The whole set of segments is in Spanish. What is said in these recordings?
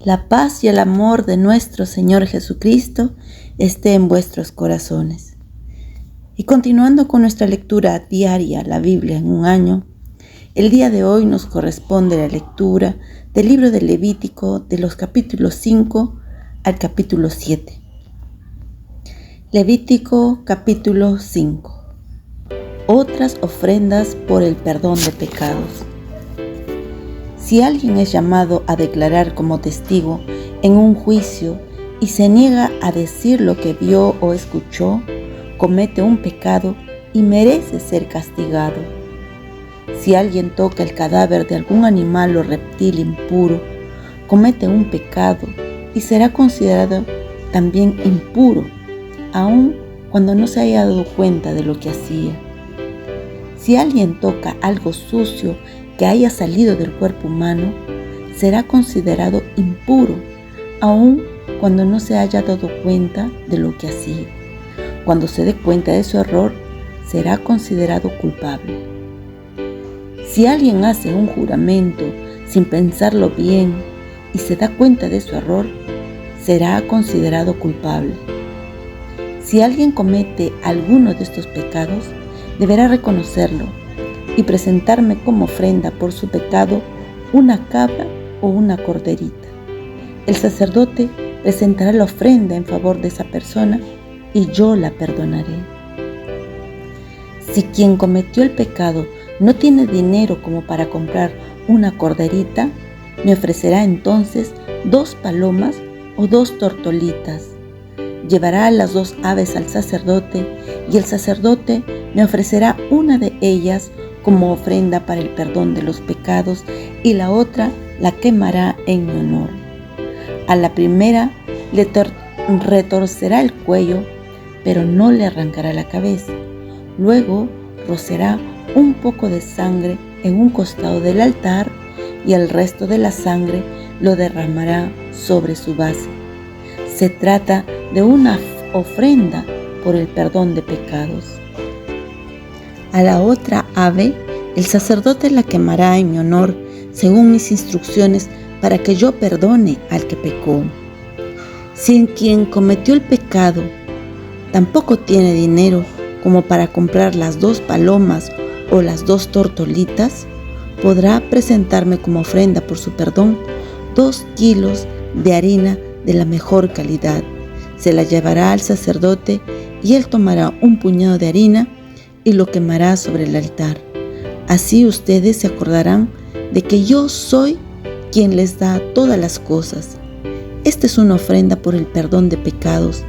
La paz y el amor de nuestro Señor Jesucristo esté en vuestros corazones. Y continuando con nuestra lectura diaria, la Biblia en un año, el día de hoy nos corresponde la lectura del libro de Levítico de los capítulos 5 al capítulo 7. Levítico capítulo 5. Otras ofrendas por el perdón de pecados. Si alguien es llamado a declarar como testigo en un juicio y se niega a decir lo que vio o escuchó, comete un pecado y merece ser castigado. Si alguien toca el cadáver de algún animal o reptil impuro, comete un pecado y será considerado también impuro, aun cuando no se haya dado cuenta de lo que hacía. Si alguien toca algo sucio que haya salido del cuerpo humano, será considerado impuro, aun cuando no se haya dado cuenta de lo que hacía. Cuando se dé cuenta de su error, será considerado culpable. Si alguien hace un juramento sin pensarlo bien y se da cuenta de su error, será considerado culpable. Si alguien comete alguno de estos pecados, deberá reconocerlo y presentarme como ofrenda por su pecado una cabra o una corderita. El sacerdote presentará la ofrenda en favor de esa persona y yo la perdonaré. Si quien cometió el pecado no tiene dinero como para comprar una corderita, me ofrecerá entonces 2 palomas o 2 tortolitas. Llevará las 2 aves al sacerdote y el sacerdote me ofrecerá una de ellas como ofrenda para el perdón de los pecados y la otra la quemará en mi honor. A la primera le retorcerá el cuello, pero no le arrancará la cabeza. Luego rociará un poco de sangre en un costado del altar y el resto de la sangre lo derramará sobre su base. Se trata de una ofrenda por el perdón de pecados. A la otra ave, el sacerdote la quemará en mi honor, según mis instrucciones, para que yo perdone al que pecó. Si quien cometió el pecado tampoco tiene dinero como para comprar las 2 palomas o las 2 tortolitas, podrá presentarme como ofrenda por su perdón 2 kilos de harina de la mejor calidad. Se la llevará al sacerdote y él tomará un puñado de harina y lo quemará sobre el altar. Así ustedes se acordarán de que yo soy quien les da todas las cosas. Esta es una ofrenda por el perdón de pecados,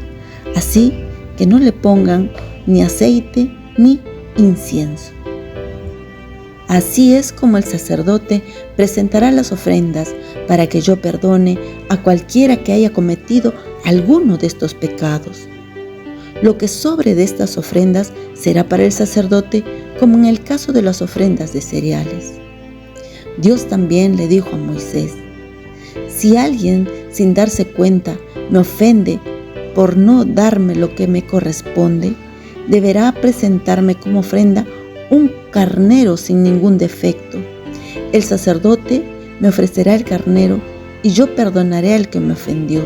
así que no le pongan ni aceite ni incienso. Así es como el sacerdote presentará las ofrendas para que yo perdone a cualquiera que haya cometido alguno de estos pecados. Lo que sobre de estas ofrendas será para el sacerdote, como en el caso de las ofrendas de cereales. Dios también le dijo a Moisés: si alguien sin darse cuenta me ofende por no darme lo que me corresponde, deberá presentarme como ofrenda un carnero sin ningún defecto. El sacerdote me ofrecerá el carnero y yo perdonaré al que me ofendió.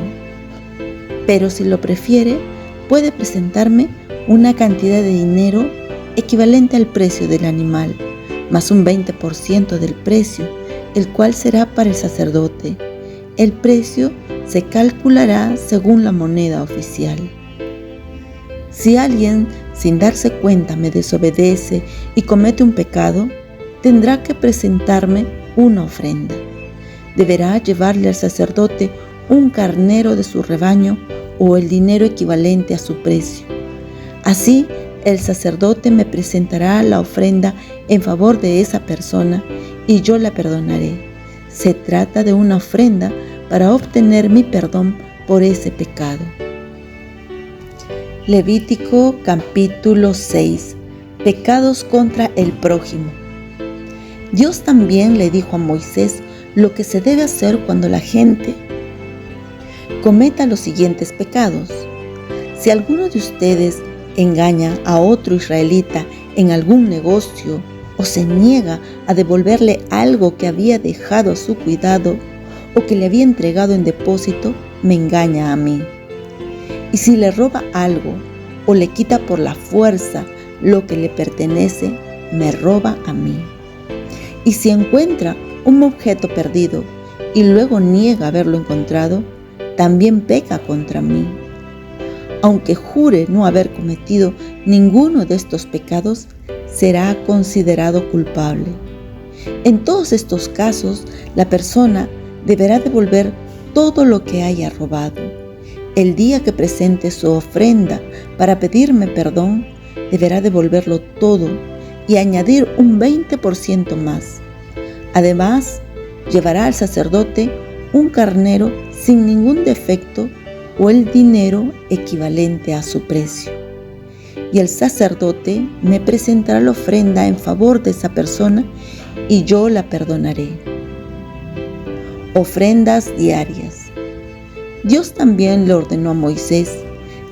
Pero si lo prefiere, puede presentarme una cantidad de dinero equivalente al precio del animal, más un 20% del precio, el cual será para el sacerdote. El precio se calculará según la moneda oficial. Si alguien sin darse cuenta me desobedece y comete un pecado, tendrá que presentarme una ofrenda. Deberá llevarle al sacerdote un carnero de su rebaño o el dinero equivalente a su precio. Así, el sacerdote me presentará la ofrenda en favor de esa persona y yo la perdonaré. Se trata de una ofrenda para obtener mi perdón por ese pecado. Levítico capítulo 6. Pecados contra el prójimo. Dios también le dijo a Moisés lo que se debe hacer cuando la gente cometa los siguientes pecados. Si alguno de ustedes engaña a otro israelita en algún negocio o se niega a devolverle algo que había dejado a su cuidado, o que le había entregado en depósito me engaña a mí. Y si le roba algo o le quita por la fuerza lo que le pertenece, me roba a mí. Y si encuentra un objeto perdido y luego niega haberlo encontrado, también peca contra mí. Aunque jure no haber cometido ninguno de estos pecados, será considerado culpable. En todos estos casos, la persona deberá devolver todo lo que haya robado. El día que presente su ofrenda para pedirme perdón, deberá devolverlo todo y añadir un 20% más. Además, llevará al sacerdote un carnero sin ningún defecto o el dinero equivalente a su precio. Y el sacerdote me presentará la ofrenda en favor de esa persona y yo la perdonaré. Ofrendas diarias. Dios también le ordenó a Moisés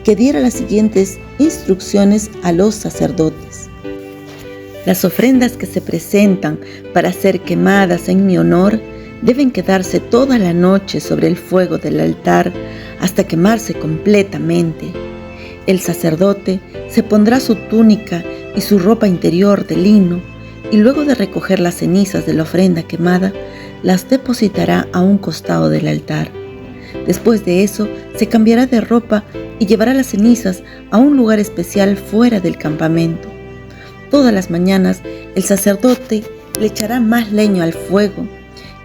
que diera las siguientes instrucciones a los sacerdotes. Las ofrendas que se presentan para ser quemadas en mi honor deben quedarse toda la noche sobre el fuego del altar hasta quemarse completamente. El sacerdote se pondrá su túnica y su ropa interior de lino y luego de recoger las cenizas de la ofrenda quemada, las depositará a un costado del altar. Después de eso, se cambiará de ropa y llevará las cenizas a un lugar especial fuera del campamento. Todas las mañanas, el sacerdote le echará más leño al fuego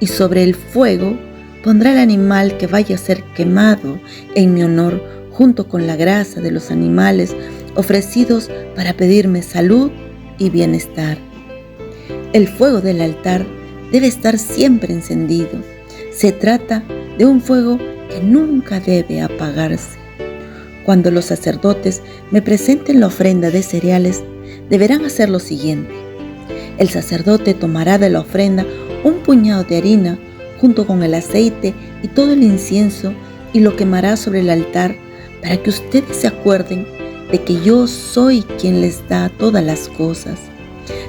y sobre el fuego pondrá el animal que vaya a ser quemado en mi honor, junto con la grasa de los animales ofrecidos para pedirme salud y bienestar. El fuego del altar debe estar siempre encendido. Se trata de un fuego que nunca debe apagarse. Cuando los sacerdotes me presenten la ofrenda de cereales, deberán hacer lo siguiente. El sacerdote tomará de la ofrenda un puñado de harina junto con el aceite y todo el incienso y lo quemará sobre el altar para que ustedes se acuerden de que yo soy quien les da todas las cosas.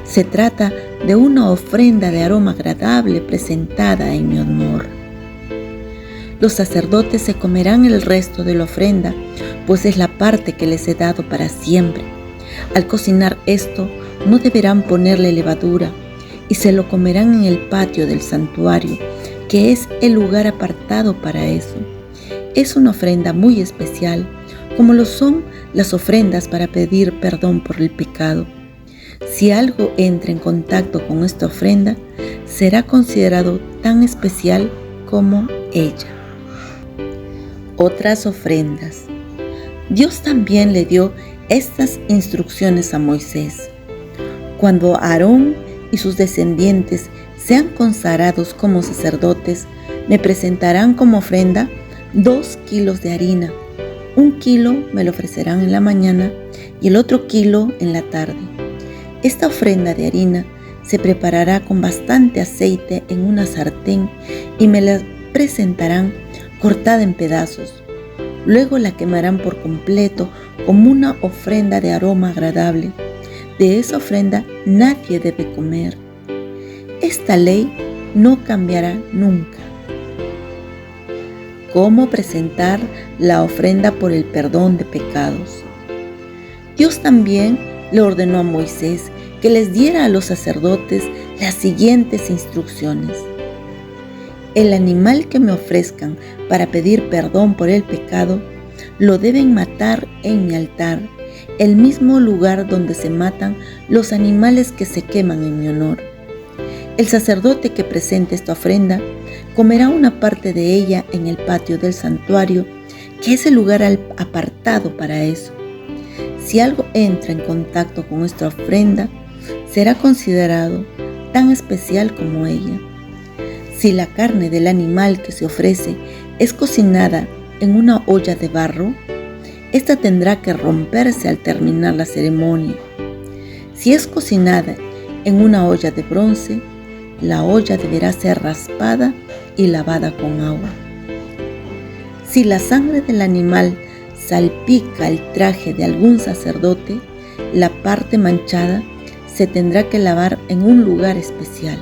Se trata de una ofrenda de aroma agradable presentada en mi honor. Los sacerdotes se comerán el resto de la ofrenda, pues es la parte que les he dado para siempre. Al cocinar esto, no deberán ponerle levadura, y se lo comerán en el patio del santuario, que es el lugar apartado para eso. Es una ofrenda muy especial, como lo son las ofrendas para pedir perdón por el pecado. Si algo entra en contacto con esta ofrenda, será considerado tan especial como ella. Otras ofrendas. Dios también le dio estas instrucciones a Moisés. Cuando Aarón y sus descendientes sean consagrados como sacerdotes, me presentarán como ofrenda 2 kilos de harina. 1 kilo me lo ofrecerán en la mañana y el otro kilo en la tarde. Esta ofrenda de harina se preparará con bastante aceite en una sartén y me la presentarán cortada en pedazos. Luego la quemarán por completo como una ofrenda de aroma agradable. De esa ofrenda nadie debe comer. Esta ley no cambiará nunca. ¿Cómo presentar la ofrenda por el perdón de pecados? Dios también le ordenó a Moisés que les diera a los sacerdotes las siguientes instrucciones. El animal que me ofrezcan para pedir perdón por el pecado, lo deben matar en mi altar, el mismo lugar donde se matan los animales que se queman en mi honor. El sacerdote que presente esta ofrenda comerá una parte de ella en el patio del santuario, que es el lugar apartado para eso. Si algo entra en contacto con nuestra ofrenda, será considerado tan especial como ella. Si la carne del animal que se ofrece es cocinada en una olla de barro, esta tendrá que romperse al terminar la ceremonia. Si es cocinada en una olla de bronce, la olla deberá ser raspada y lavada con agua. Si la sangre del animal salpica el traje de algún sacerdote, la parte manchada se tendrá que lavar en un lugar especial.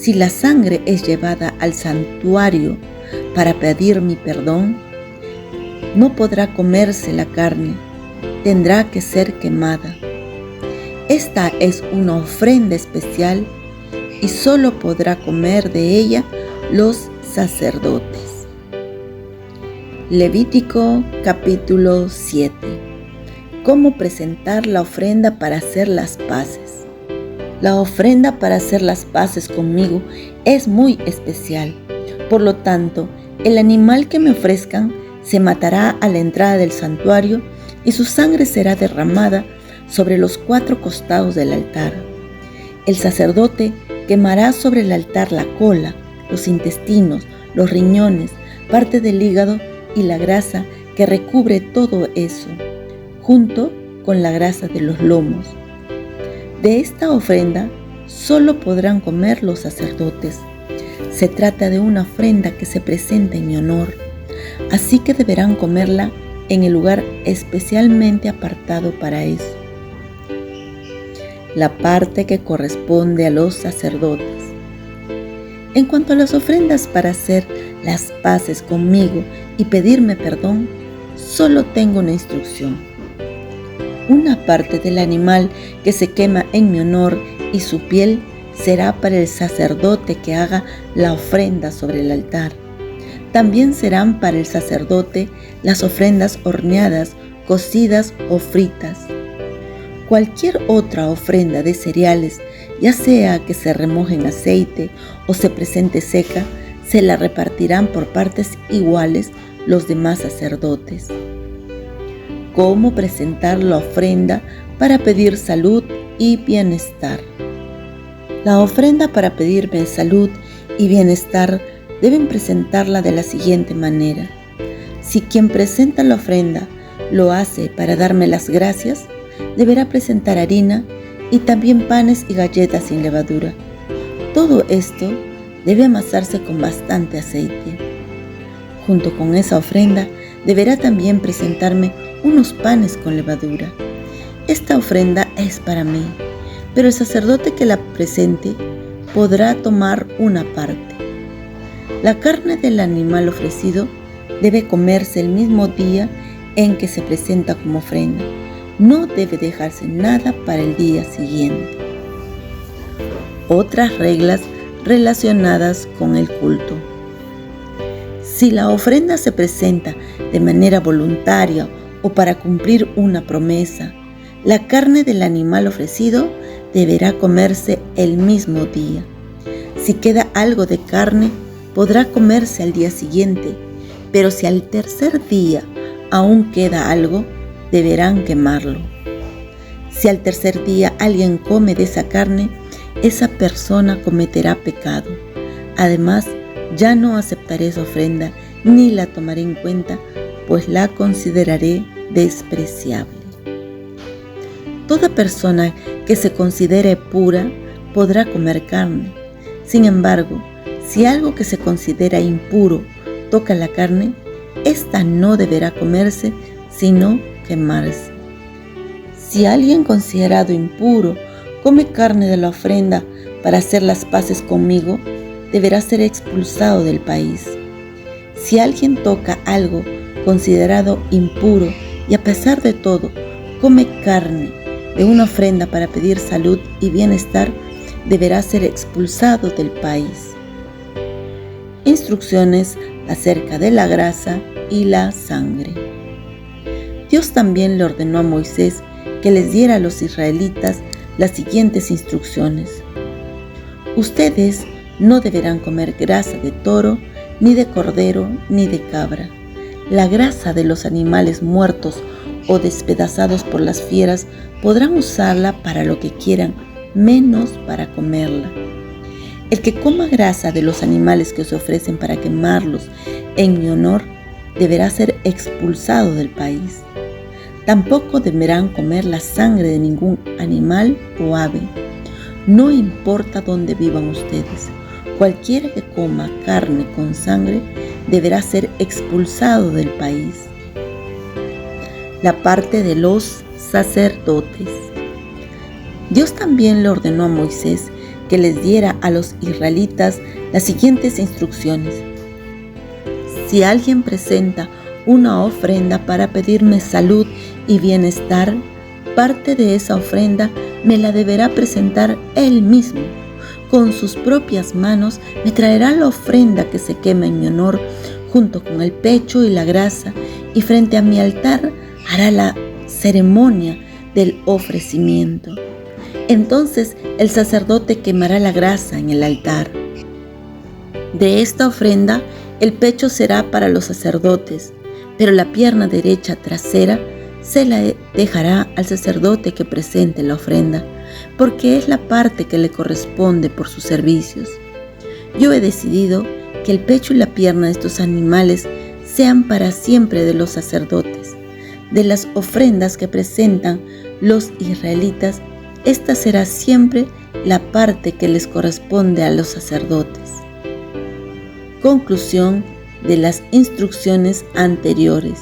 Si la sangre es llevada al santuario para pedir mi perdón, no podrá comerse la carne, tendrá que ser quemada. Esta es una ofrenda especial y solo podrá comer de ella los sacerdotes. Levítico capítulo 7. ¿Cómo presentar la ofrenda para hacer las paces? La ofrenda para hacer las paces conmigo es muy especial. Por lo tanto, el animal que me ofrezcan se matará a la entrada del santuario y su sangre será derramada sobre los 4 costados del altar. El sacerdote quemará sobre el altar la cola, los intestinos, los riñones, parte del hígado y la grasa que recubre todo eso, junto con la grasa de los lomos. De esta ofrenda solo podrán comer los sacerdotes. Se trata de una ofrenda que se presenta en mi honor, así que deberán comerla en el lugar especialmente apartado para eso. La parte que corresponde a los sacerdotes. En cuanto a las ofrendas para hacer las paces conmigo y pedirme perdón, solo tengo una instrucción. Una parte del animal que se quema en mi honor y su piel será para el sacerdote que haga la ofrenda sobre el altar. También serán para el sacerdote las ofrendas horneadas, cocidas o fritas. Cualquier otra ofrenda de cereales, ya sea que se remoje en aceite o se presente seca, se la repartirán por partes iguales los demás sacerdotes. ¿Cómo presentar la ofrenda para pedir salud y bienestar? La ofrenda para pedirme salud y bienestar deben presentarla de la siguiente manera. Si quien presenta la ofrenda lo hace para darme las gracias, deberá presentar harina y también panes y galletas sin levadura. Todo esto debe amasarse con bastante aceite. Junto con esa ofrenda, deberá también presentarme unos panes con levadura. Esta ofrenda es para mí, pero el sacerdote que la presente podrá tomar una parte. La carne del animal ofrecido debe comerse el mismo día en que se presenta como ofrenda. No debe dejarse nada para el día siguiente. Otras reglas relacionadas con el culto. Si la ofrenda se presenta de manera voluntaria o para cumplir una promesa, la carne del animal ofrecido deberá comerse el mismo día. Si queda algo de carne, podrá comerse al día siguiente, pero si al tercer día aún queda algo, deberán quemarlo. Si al tercer día alguien come de esa carne, esa persona cometerá pecado. Además, ya no aceptaré esa ofrenda ni la tomaré en cuenta, pues la consideraré despreciable. Toda persona que se considere pura podrá comer carne. Sin embargo, si algo que se considera impuro toca la carne, ésta no deberá comerse, sino quemarse. Si alguien considerado impuro come carne de la ofrenda para hacer las paces conmigo, deberá ser expulsado del país. Si alguien toca algo considerado impuro y a pesar de todo come carne de una ofrenda para pedir salud y bienestar, deberá ser expulsado del país. Instrucciones acerca de la grasa y la sangre. Dios también le ordenó a Moisés que les diera a los israelitas las siguientes instrucciones. Ustedes no deberán comer grasa de toro, ni de cordero, ni de cabra. La grasa de los animales muertos o despedazados por las fieras podrán usarla para lo que quieran, menos para comerla. El que coma grasa de los animales que se ofrecen para quemarlos en mi honor deberá ser expulsado del país. Tampoco deberán comer la sangre de ningún animal o ave. No importa dónde vivan ustedes, cualquiera que coma carne con sangre deberá ser expulsado del país. La parte de los sacerdotes. Dios también le ordenó a Moisés que les diera a los israelitas las siguientes instrucciones. Si alguien presenta una ofrenda para pedirme salud y bienestar, parte de esa ofrenda me la deberá presentar él mismo. Con sus propias manos me traerá la ofrenda que se quema en mi honor, junto con el pecho y la grasa, y frente a mi altar hará la ceremonia del ofrecimiento. Entonces el sacerdote quemará la grasa en el altar. De esta ofrenda, el pecho será para los sacerdotes, pero la pierna derecha trasera se la dejará al sacerdote que presente la ofrenda, porque es la parte que le corresponde por sus servicios. Yo he decidido que el pecho y la pierna de estos animales sean para siempre de los sacerdotes. De las ofrendas que presentan los israelitas, esta será siempre la parte que les corresponde a los sacerdotes. Conclusión de las instrucciones anteriores.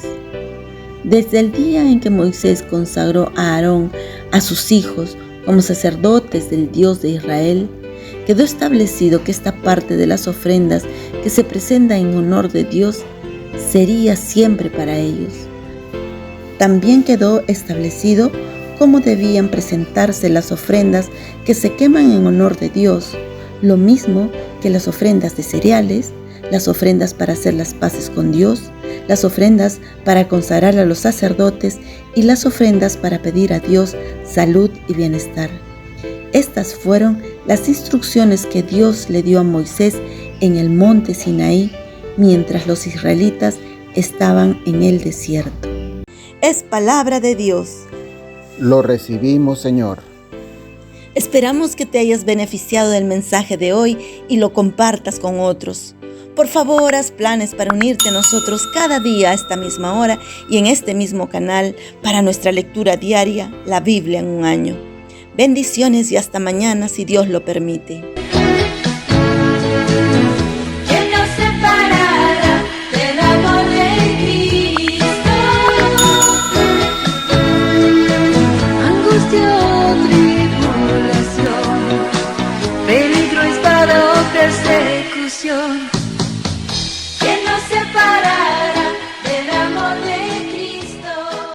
Desde el día en que Moisés consagró a Aarón a sus hijos como sacerdotes del Dios de Israel, quedó establecido que esta parte de las ofrendas que se presenta en honor de Dios sería siempre para ellos. También quedó establecido cómo debían presentarse las ofrendas que se queman en honor de Dios, lo mismo que las ofrendas de cereales, las ofrendas para hacer las paces con Dios, las ofrendas para consagrar a los sacerdotes y las ofrendas para pedir a Dios salud y bienestar. Estas fueron las instrucciones que Dios le dio a Moisés en el monte Sinaí mientras los israelitas estaban en el desierto. Es palabra de Dios. Lo recibimos, Señor. Esperamos que te hayas beneficiado del mensaje de hoy y lo compartas con otros. Por favor, haz planes para unirte a nosotros cada día a esta misma hora y en este mismo canal para nuestra lectura diaria, la Biblia en un año. Bendiciones y hasta mañana si Dios lo permite. ¿Quién nos separará del amor de Cristo? Angustia o tribulación, peligro, espada o persecución.